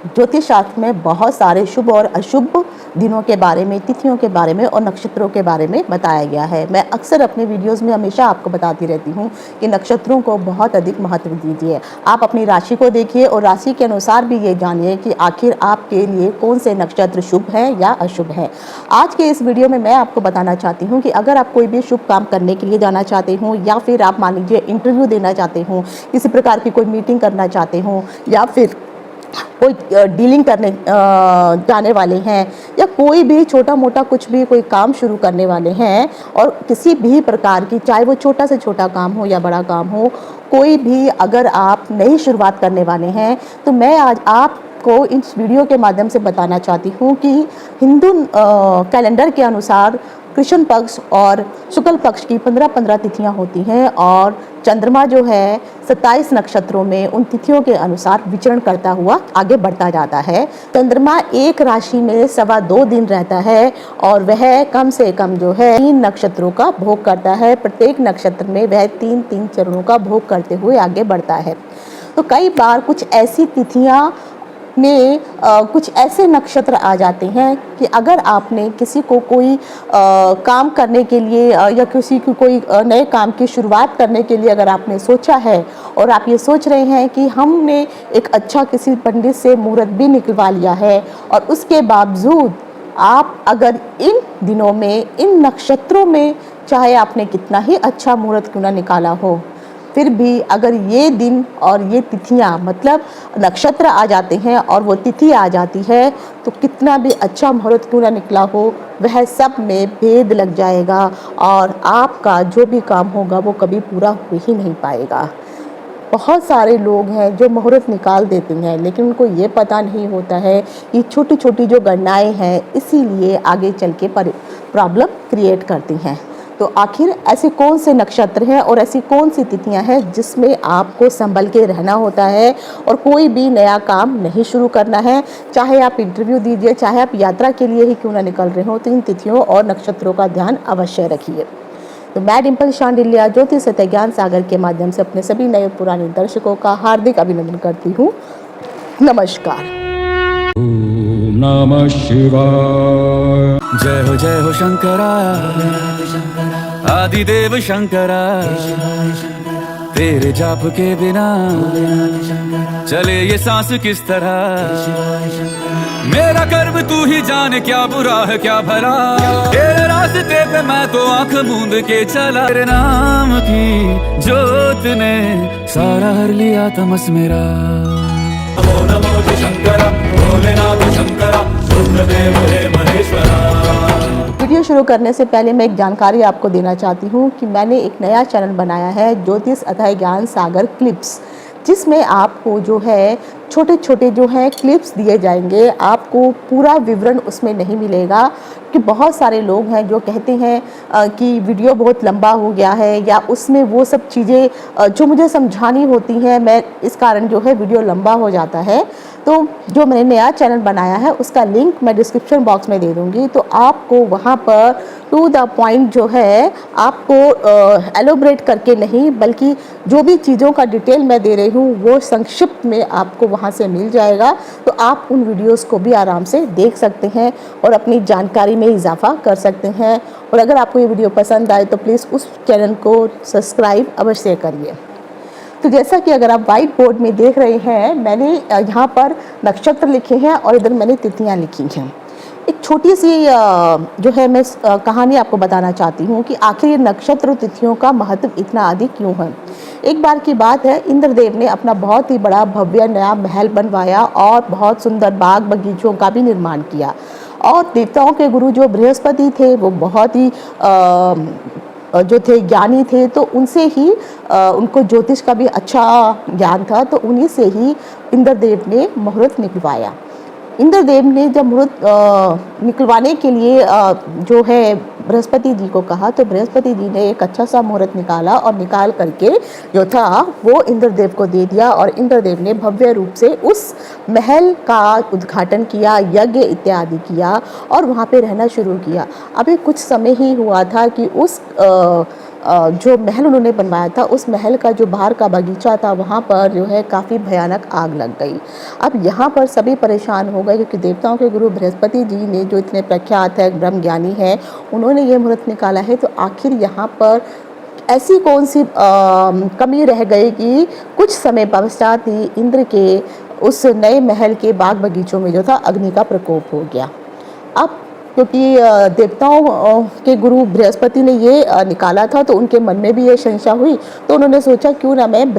ज्योतिष शास्त्र में बहुत सारे शुभ और अशुभ दिनों के बारे में, तिथियों के बारे में और नक्षत्रों के बारे में बताया गया है। मैं अक्सर अपने वीडियोस में हमेशा आपको बताती रहती हूँ कि नक्षत्रों को बहुत अधिक महत्व दीजिए। आप अपनी राशि को देखिए और राशि के अनुसार भी ये जानिए कि आखिर आपके लिए कौन से नक्षत्र शुभ है या अशुभ है। आज के इस वीडियो में मैं आपको बताना चाहती हूँ कि अगर आप कोई भी शुभ काम करने के लिए जाना चाहते हो या फिर आप मान लीजिए इंटरव्यू देना चाहते हो, किसी प्रकार की कोई मीटिंग करना चाहते हो या फिर कोई डीलिंग करने जाने वाले हैं या कोई भी छोटा मोटा कुछ भी कोई काम शुरू करने वाले हैं और किसी भी प्रकार की, चाहे वो छोटा से छोटा काम हो या बड़ा काम हो, कोई भी अगर आप नई शुरुआत करने वाले हैं तो मैं आज आपको इस वीडियो के माध्यम से बताना चाहती हूँ कि हिंदू कैलेंडर के अनुसार कृष्ण पक्ष और शुक्ल पक्ष की 15-15 तिथियां होती हैं और चंद्रमा जो है 27 नक्षत्रों में उन तिथियों के अनुसार विचरण करता हुआ आगे बढ़ता जाता है। चंद्रमा एक राशि में 2.25 दिन रहता है और वह कम से कम जो है 3 नक्षत्रों का भोग करता है। प्रत्येक नक्षत्र में वह 3-3 चरणों का भोग करते हुए आगे बढ़ता है। तो कई बार कुछ ऐसी तिथियां में कुछ ऐसे नक्षत्र आ जाते हैं कि अगर आपने किसी को कोई काम करने के लिए या किसी को कोई नए काम की शुरुआत करने के लिए अगर आपने सोचा है और आप ये सोच रहे हैं कि हमने एक अच्छा किसी पंडित से मुहूर्त भी निकलवा लिया है और उसके बावजूद आप अगर इन दिनों में, इन नक्षत्रों में, चाहे आपने कितना ही अच्छा मुहूर्त क्यों ना निकाला हो, फिर भी अगर ये दिन और ये तिथियां, मतलब नक्षत्र आ जाते हैं और वो तिथि आ जाती है, तो कितना भी अच्छा मुहूर्त क्यों ना निकला हो, वह सब में भेद लग जाएगा और आपका जो भी काम होगा वो कभी पूरा हो ही नहीं पाएगा। बहुत सारे लोग हैं जो मुहूर्त निकाल देते हैं लेकिन उनको ये पता नहीं होता है कि छोटी छोटी जो गणनाएं हैं इसीलिए आगे चल के प्रॉब्लम क्रिएट करती हैं। तो आखिर ऐसे कौन से नक्षत्र हैं और ऐसी कौन सी तिथियां हैं जिसमें आपको संभल के रहना होता है और कोई भी नया काम नहीं शुरू करना है, चाहे आप इंटरव्यू दीजिए, चाहे आप यात्रा के लिए ही क्यों ना निकल रहे हो, तो इन तिथियों और नक्षत्रों का ध्यान अवश्य रखिए। तो मैं डिम्पल शांडिल्या ज्योतिष सत्य ज्ञान सागर के माध्यम से अपने सभी नए पुराने दर्शकों का हार्दिक अभिनंदन करती हूँ। नमस्कार। ओम नमः शिवाय। जय हो शंकरा, आदिदेव शंकरा, तेरे जाप के बिना चले ये सांस किस तरह। मेरा कर्म तू ही जाने, क्या बुरा है क्या भला, तेरे रास्ते पे मैं तो आंख मूंद के चला। तेरे नाम की जोत ने सारा हर लिया तमस मेरा। नमो नमो शंकरा, भोलेनाथ शंकरा, रुद्रदेव हे महेश्वरा। वीडियो शुरू करने से पहले मैं एक जानकारी आपको देना चाहती हूँ कि मैंने एक नया चैनल बनाया है ज्योतिष अथय ज्ञान सागर क्लिप्स, जिसमें आपको जो है छोटे छोटे जो हैं क्लिप्स दिए जाएंगे। आपको पूरा विवरण उसमें नहीं मिलेगा कि बहुत सारे लोग हैं जो कहते हैं कि वीडियो बहुत लंबा हो गया है या उसमें वो सब चीज़ें जो मुझे समझानी होती हैं, मैं इस कारण जो है वीडियो लंबा हो जाता है। तो जो मैंने नया चैनल बनाया है उसका लिंक मैं डिस्क्रिप्शन बॉक्स में दे दूँगी, तो आपको वहाँ पर टू द पॉइंट जो है आपको एलोबरेट करके नहीं, बल्कि जो भी चीज़ों का डिटेल मैं दे रही हूँ वो संक्षिप्त में आपको वहाँ से मिल जाएगा। तो आप उन वीडियोस को भी आराम से देख सकते हैं और अपनी जानकारी में इजाफा कर सकते हैं। और अगर आपको ये वीडियो पसंद आए तो प्लीज़ उस चैनल को सब्सक्राइब अवश्य करिए। तो जैसा कि अगर आप व्हाइट बोर्ड में देख रहे हैं, मैंने यहाँ पर नक्षत्र लिखे हैं और इधर मैंने तिथियाँ लिखी हैं। एक छोटी सी जो है मैं कहानी आपको बताना चाहती हूँ कि आखिर ये नक्षत्र तिथियों का महत्व इतना अधिक क्यों है। एक बार की बात है, इंद्रदेव ने अपना बहुत ही बड़ा भव्य नया महल बनवाया और बहुत सुंदर बाग बगीचों का भी निर्माण किया। और देवताओं के गुरु जो बृहस्पति थे वो बहुत ही जो थे ज्ञानी थे, तो उनसे ही उनको ज्योतिष का भी अच्छा ज्ञान था, तो उन्हीं से ही इंद्रदेव ने मुहूर्त निकलवाया। इंद्रदेव ने जब मुहूर्त निकलवाने के लिए जो है बृहस्पति जी को कहा, तो बृहस्पति जी ने एक अच्छा सा मुहूर्त निकाला और निकाल करके जो था वो इंद्रदेव को दे दिया और इंद्रदेव ने भव्य रूप से उस महल का उद्घाटन किया, यज्ञ इत्यादि किया और वहाँ पे रहना शुरू किया। अभी कुछ समय ही हुआ था कि उस जो महल उन्होंने बनवाया था, उस महल का जो बाहर का बगीचा था वहाँ पर जो है काफ़ी भयानक आग लग गई। अब यहाँ पर सभी परेशान हो गए क्योंकि देवताओं के गुरु बृहस्पति जी ने, जो इतने प्रख्यात है, ब्रह्म ज्ञानी है, उन्होंने ये मुहूर्त निकाला है। तो आखिर यहाँ पर ऐसी कौन सी कमी रह गई कि कुछ समय पश्चात ही इंद्र के उस नए महल के बाग बगीचों में जो था अग्नि का प्रकोप हो गया। अब क्योंकि देवताओं के गुरु बृहस्पति ने ये निकाला था, तो उनके मन में भी ये शंका हुई। तो उन्होंने सोचा क्यों ना मैं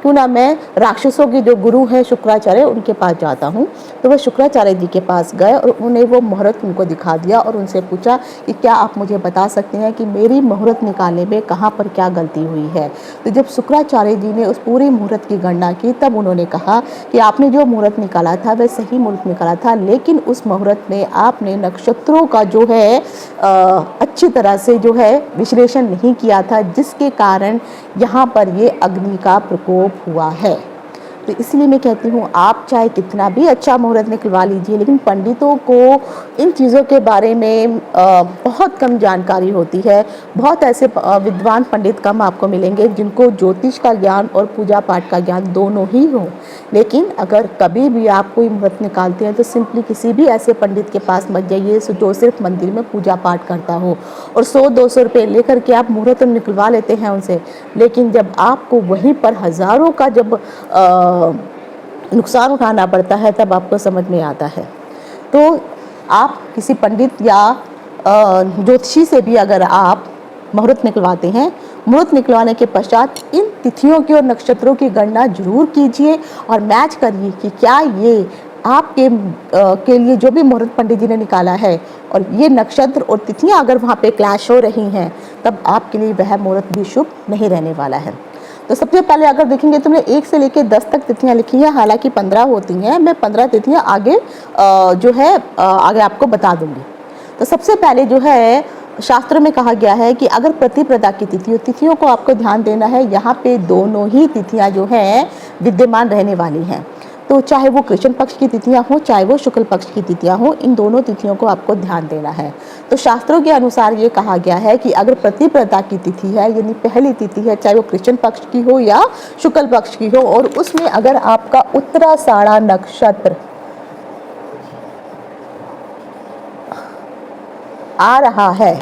क्यों ना मैं राक्षसों के जो गुरु हैं शुक्राचार्य, उनके पास जाता हूँ। तो वह शुक्राचार्य जी के पास गए और उन्हें वो मुहूर्त उनको दिखा दिया और उनसे पूछा कि क्या आप मुझे बता सकते हैं कि मेरी मुहूर्त निकालने में कहाँ पर क्या गलती हुई है। तो जब शुक्राचार्य जी ने उस पूरी मुहूर्त की गणना की, तब उन्होंने कहा कि आपने जो मुहूर्त निकाला था वह सही मुहूर्त निकाला था, लेकिन उस मुहूर्त में आपने नक्षत्रों का जो है अच्छी तरह से जो है विश्लेषण नहीं किया था, जिसके कारण यहाँ पर ये अग्नि का प्रकोप हुआ है। तो इसलिए मैं कहती हूँ, आप चाहे कितना भी अच्छा मुहूर्त निकलवा लीजिए, लेकिन पंडितों को इन चीज़ों के बारे में बहुत कम जानकारी होती है। बहुत ऐसे विद्वान पंडित कम आपको मिलेंगे जिनको ज्योतिष का ज्ञान और पूजा पाठ का ज्ञान दोनों ही हो। लेकिन अगर कभी भी आप कोई मुहूर्त निकालते हैं तो सिंपली किसी भी ऐसे पंडित के पास मत जाइए जो सिर्फ मंदिर में पूजा पाठ करता हो और 100-200 रुपये लेकर के आप मुहूर्त निकलवा लेते हैं उनसे। लेकिन जब आपको वहीं पर हज़ारों का जब नुकसान उठाना पड़ता है, तब आपको समझ में आता है। तो आप किसी पंडित या ज्योतिषी से भी अगर आप मुहूर्त निकलवाते हैं, मुहूर्त निकलवाने के पश्चात इन तिथियों की और नक्षत्रों की गणना जरूर कीजिए और मैच करिए कि क्या ये आपके के लिए जो भी मुहूर्त पंडित जी ने निकाला है और ये नक्षत्र और तिथियां अगर वहाँ पे क्लैश हो रही हैं, तब आपके लिए वह मुहूर्त भी शुभ नहीं रहने वाला है। तो सबसे पहले अगर देखेंगे, तुमने 1 से लेकर 10 तक तिथियां लिखी हैं, हालांकि 15 होती हैं। मैं 15 तिथियां आगे जो है आगे आपको बता दूंगी। तो सबसे पहले जो है शास्त्र में कहा गया है कि अगर प्रतिप्रदा की तिथियों को आपको ध्यान देना है। यहाँ पे दोनों ही तिथियां जो हैं विद्यमान रहने वाली हैं। तो चाहे वो कृष्ण पक्ष की तिथियां हो, चाहे वो शुक्ल पक्ष की तिथियां हो, इन दोनों तिथियों को आपको ध्यान देना है। तो शास्त्रों के अनुसार ये कहा गया है कि अगर प्रतिप्रदा की तिथि है, यानी पहली तिथि है, चाहे वो कृष्ण पक्ष की हो या शुक्ल पक्ष की हो, और उसमें अगर आपका उत्तराषाढ़ा नक्षत्र आ रहा है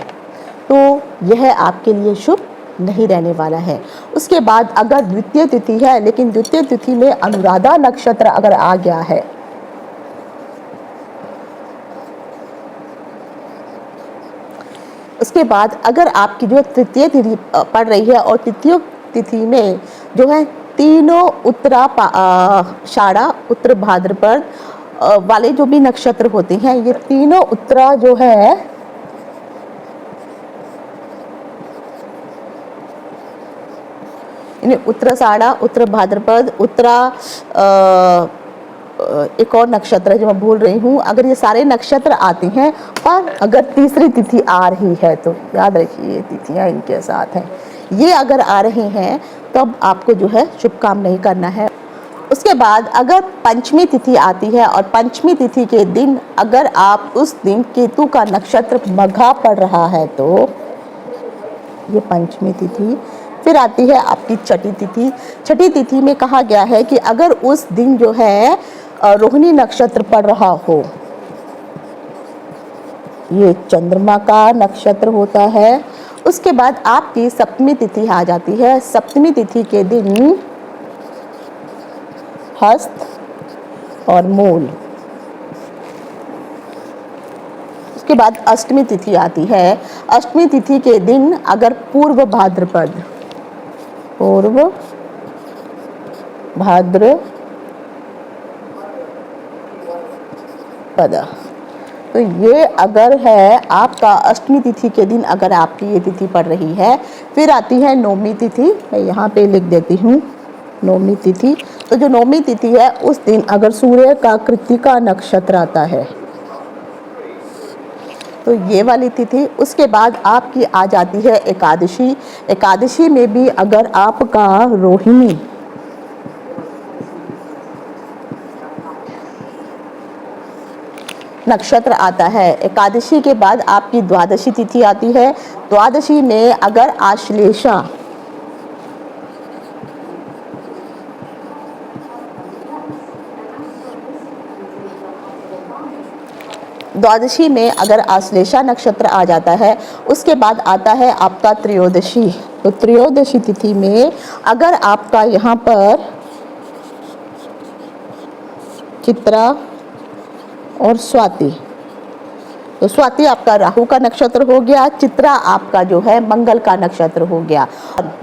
तो यह आपके लिए शुभ नहीं रहने वाला है। उसके बाद अगर द्वितीय तिथि है, लेकिन द्वितीय तिथि में अनुराधा नक्षत्र अगर आ गया है, उसके बाद अगर आपकी जो तृतीय तिथि पड़ रही है और तृतीय तिथि में जो है तीनों उत्तराषाढ़ा, उत्तर भाद्रपद वाले जो भी नक्षत्र होते हैं, ये तीनों उत्तरा जो है उत्तराषाढ़ा, उत्तर भाद्रपद, एक और नक्षत्र है जो मैं भूल रही हूँ, अगर ये सारे नक्षत्र आते हैं और अगर तीसरी तिथि आ रही है, तो याद रखिए तिथियाँ इनके साथ हैं, ये अगर आ रहे हैं तब आपको जो है शुभ काम नहीं करना है। उसके बाद अगर पंचमी तिथि आती है और पंचमी तिथि के दिन अगर आप उस दिन केतु का नक्षत्र मघा पड़ रहा है, तो ये पंचमी तिथि। फिर आती है आपकी छठी तिथि। छठी तिथि में कहा गया है कि अगर उस दिन जो है रोहिणी नक्षत्र पड़ रहा हो, ये चंद्रमा का नक्षत्र होता है। उसके बाद आपकी सप्तमी तिथि आ जाती है। सप्तमी तिथि के दिन हस्त और मूल। उसके बाद अष्टमी तिथि आती है। अष्टमी तिथि के दिन अगर पूर्व भाद्रपद, तो ये अगर है आपका अष्टमी तिथि के दिन अगर आपकी ये तिथि पड़ रही है। फिर आती है नौमी तिथि, मैं यहाँ पे लिख देती हूँ नौमी तिथि। तो जो नौमी तिथि है उस दिन अगर सूर्य का कृत्तिका नक्षत्र आता है, तो ये वाली तिथि। उसके बाद आपकी आ जाती है एकादशी। एकादशी में भी अगर आपका रोहिणी नक्षत्र आता है, एकादशी के बाद आपकी द्वादशी तिथि आती है। द्वादशी में अगर आश्लेषा द्वादशी में अगर आश्लेषा नक्षत्र आ जाता है, उसके बाद आता है आपका त्रयोदशी। तो त्रयोदशी तिथि में अगर आपका यहाँ पर चित्रा और स्वाति, तो स्वाति आपका राहु का नक्षत्र हो गया, चित्रा आपका जो है मंगल का नक्षत्र हो गया।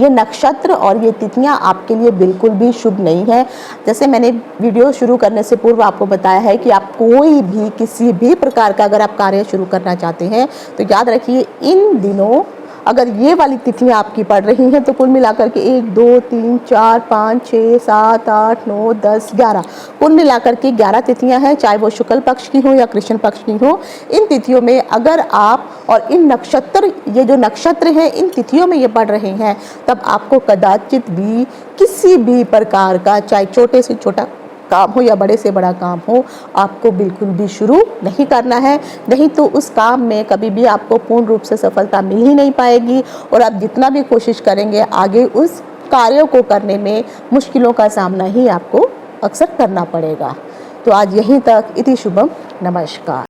ये नक्षत्र और ये तिथियां आपके लिए बिल्कुल भी शुभ नहीं है। जैसे मैंने वीडियो शुरू करने से पूर्व आपको बताया है कि आप कोई भी किसी भी प्रकार का अगर आप कार्य शुरू करना चाहते हैं तो याद रखिए इन दिनों अगर ये वाली तिथियां आपकी पड़ रही हैं तो कुल मिलाकर के 1 2 3 4 5 6 7 8 9 10 11 कुल मिलाकर के 11 तिथियां हैं, चाहे वो शुक्ल पक्ष की हो या कृष्ण पक्ष की हो। इन तिथियों में अगर आप और इन नक्षत्र, ये जो नक्षत्र हैं इन तिथियों में ये पड़ रहे हैं, तब आपको कदाचित भी किसी भी प्रकार का, चाहे छोटे से छोटा काम हो या बड़े से बड़ा काम हो, आपको बिल्कुल भी शुरू नहीं करना है। नहीं तो उस काम में कभी भी आपको पूर्ण रूप से सफलता मिल ही नहीं पाएगी और आप जितना भी कोशिश करेंगे आगे उस कार्यों को करने में मुश्किलों का सामना ही आपको अक्सर करना पड़ेगा। तो आज यहीं तक। इति शुभम, नमस्कार।